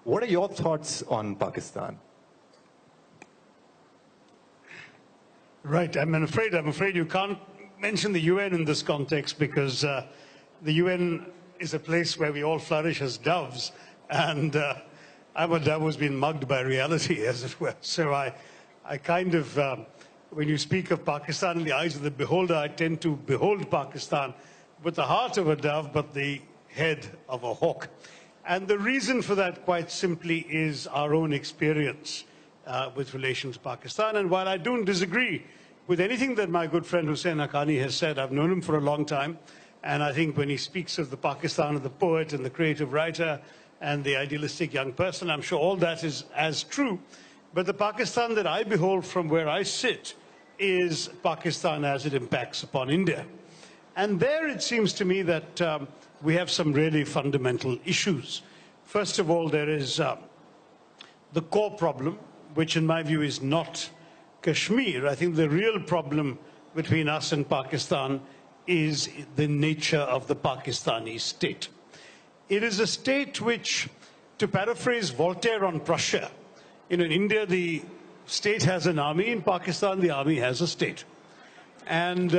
What are your thoughts on Pakistan? Right. I'm afraid you can't mention the UN in this context because the UN is a place where we all flourish as doves, and I'm a dove who's been mugged by reality, as it were. So I kind of, when you speak of Pakistan in the eyes of the beholder, I tend to behold Pakistan with the heart of a dove, but the head of a hawk. And the reason for that, quite simply, is our own experience with relation to Pakistan. And while I don't disagree with anything that my good friend Hussain Haqqani has said, I've known him for a long time, and I think when he speaks of the Pakistan of the poet and the creative writer and the idealistic young person, I'm sure all that is as true. But the Pakistan that I behold from where I sit is Pakistan as it impacts upon India. And there it seems to me that we have some really fundamental issues. First of all, there is the core problem, which in my view is not Kashmir. I think the real problem between us and Pakistan is the nature of the Pakistani state. It is a state which, to paraphrase Voltaire on Prussia, in India the state has an army, in Pakistan the army has a state. And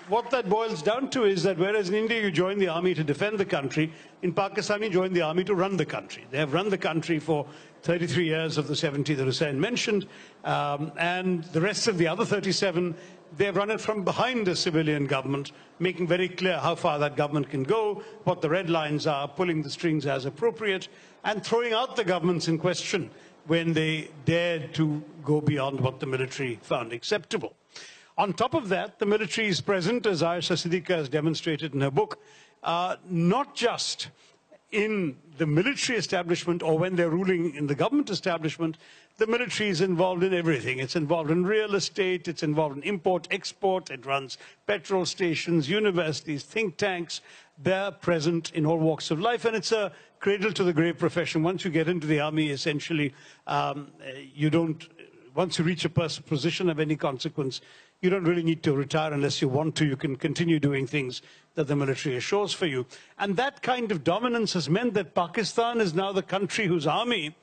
what that boils down to is that whereas in India you join the army to defend the country, in Pakistan you join the army to run the country. They have run the country for 33 years of the 70 that Hussain mentioned, and the rest of the other 37, they have run it from behind a civilian government, making very clear how far that government can go, what the red lines are, pulling the strings as appropriate, and throwing out the governments in question when they dared to go beyond what the military found acceptable. On top of that, the military is present, as Aisha Siddiqa has demonstrated in her book, not just in the military establishment or when they're ruling in the government establishment. The military is involved in everything. It's involved in real estate, it's involved in import, export, it runs petrol stations, universities, think tanks. They're present in all walks of life, and it's a cradle to the grave profession. Once you get into the army, essentially, once you reach a position of any consequence, you don't really need to retire unless you want to. You can continue doing things that the military assures for you. And that kind of dominance has meant that Pakistan is now the country whose army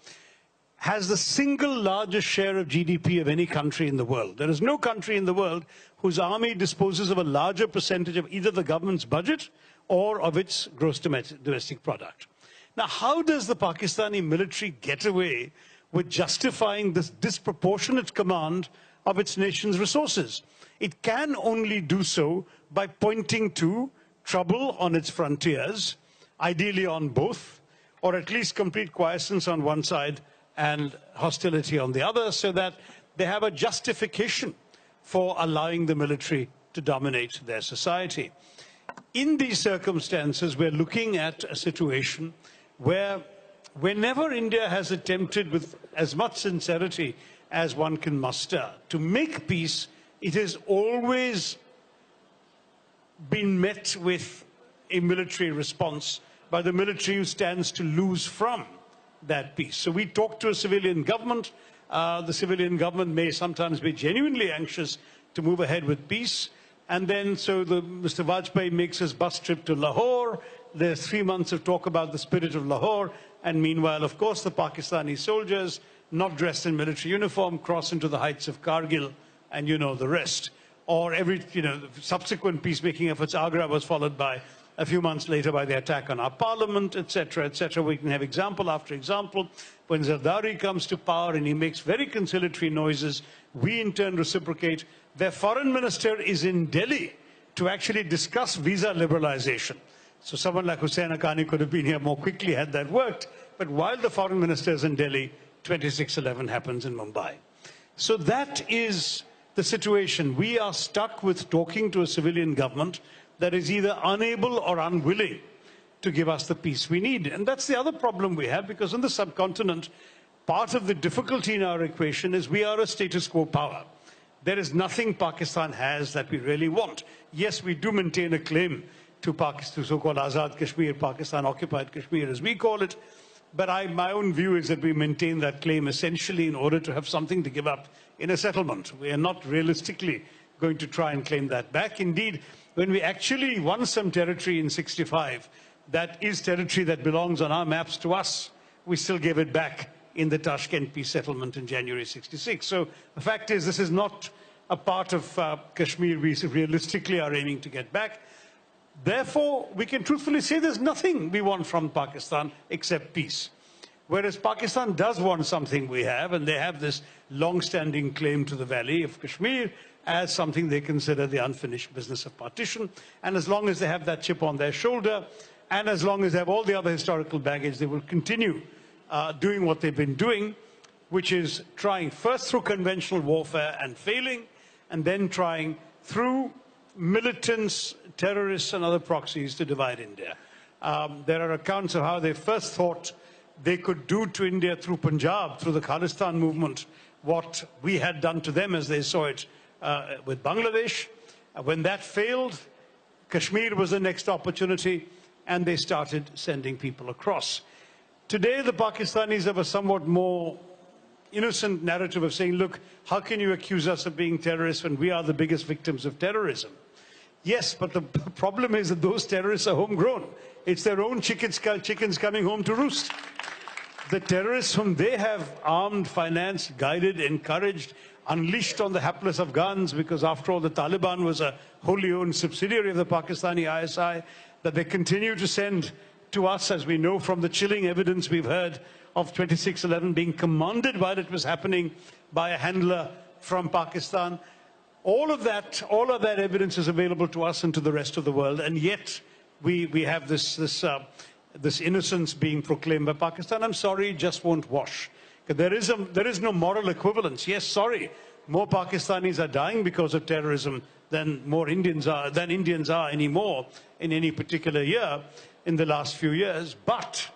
has the single largest share of GDP of any country in the world. There is no country in the world whose army disposes of a larger percentage of either the government's budget or of its gross domestic product. Now, how does the Pakistani military get away with justifying this disproportionate command of its nation's resources? It can only do so by pointing to trouble on its frontiers, ideally on both, or at least complete quiescence on one side and hostility on the other, so that they have a justification for allowing the military to dominate their society. In these circumstances, we're looking at a situation where whenever India has attempted with as much sincerity as one can muster to make peace, it has always been met with a military response by the military who stands to lose from that peace. So we talk to a civilian government. The civilian government may sometimes be genuinely anxious to move ahead with peace. And then so Mr. Vajpayee makes his bus trip to Lahore. There's 3 months of talk about the spirit of Lahore. And meanwhile, of course, the Pakistani soldiers, not dressed in military uniform, cross into the heights of Kargil, and you know the rest. Or subsequent peacemaking efforts, Agra was followed by, a few months later, by the attack on our parliament, etc., etc. We can have example after example. When Zardari comes to power and he makes very conciliatory noises, we in turn reciprocate. Their foreign minister is in Delhi to actually discuss visa liberalization. So someone like Hussain Haqqani could have been here more quickly had that worked. But while the foreign minister is in Delhi, 26/11 happens in Mumbai. So that is the situation. We are stuck with talking to a civilian government that is either unable or unwilling to give us the peace we need. And that's the other problem we have, because on the subcontinent, part of the difficulty in our equation is we are a status quo power. There is nothing Pakistan has that we really want. Yes, we do maintain a claim to Pakistan, so-called Azad Kashmir, Pakistan occupied Kashmir as we call it. But my own view is that we maintain that claim essentially in order to have something to give up in a settlement. We are not realistically going to try and claim that back. Indeed, when we actually won some territory in '65, that is territory that belongs on our maps to us. We still gave it back in the Tashkent peace settlement in January '66. So the fact is, this is not a part of Kashmir we realistically are aiming to get back. Therefore, we can truthfully say there's nothing we want from Pakistan except peace. Whereas Pakistan does want something we have, and they have this long-standing claim to the Valley of Kashmir as something they consider the unfinished business of partition. And as long as they have that chip on their shoulder, and as long as they have all the other historical baggage, they will continue doing what they've been doing, which is trying first through conventional warfare and failing, and then trying through militants, terrorists, and other proxies to divide India. There are accounts of how they first thought they could do to India through Punjab, through the Khalistan movement, what we had done to them as they saw it with Bangladesh. When that failed, Kashmir was the next opportunity, and they started sending people across. Today, the Pakistanis have a somewhat more innocent narrative of saying, look, how can you accuse us of being terrorists when we are the biggest victims of terrorism? Yes, but the problem is that those terrorists are homegrown. It's their own chickens coming home to roost. The terrorists whom they have armed, financed, guided, encouraged, unleashed on the hapless Afghans, because after all the Taliban was a wholly owned subsidiary of the Pakistani ISI, that they continue to send to us, as we know from the chilling evidence we've heard of 26/11 being commanded while it was happening by a handler from Pakistan. All of that evidence is available to us and to the rest of the world, and yet we have this innocence being proclaimed by Pakistan. I'm sorry, it just won't wash. There is no moral equivalence. Yes, sorry, more Pakistanis are dying because of terrorism than Indians are anymore in any particular year in the last few years. But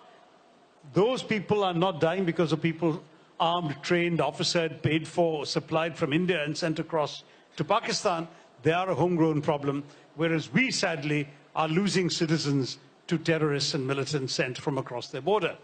those people are not dying because of people armed, trained, officered, paid for, supplied from India and sent across to Pakistan. They are a homegrown problem, whereas we sadly are losing citizens to terrorists and militants sent from across their border.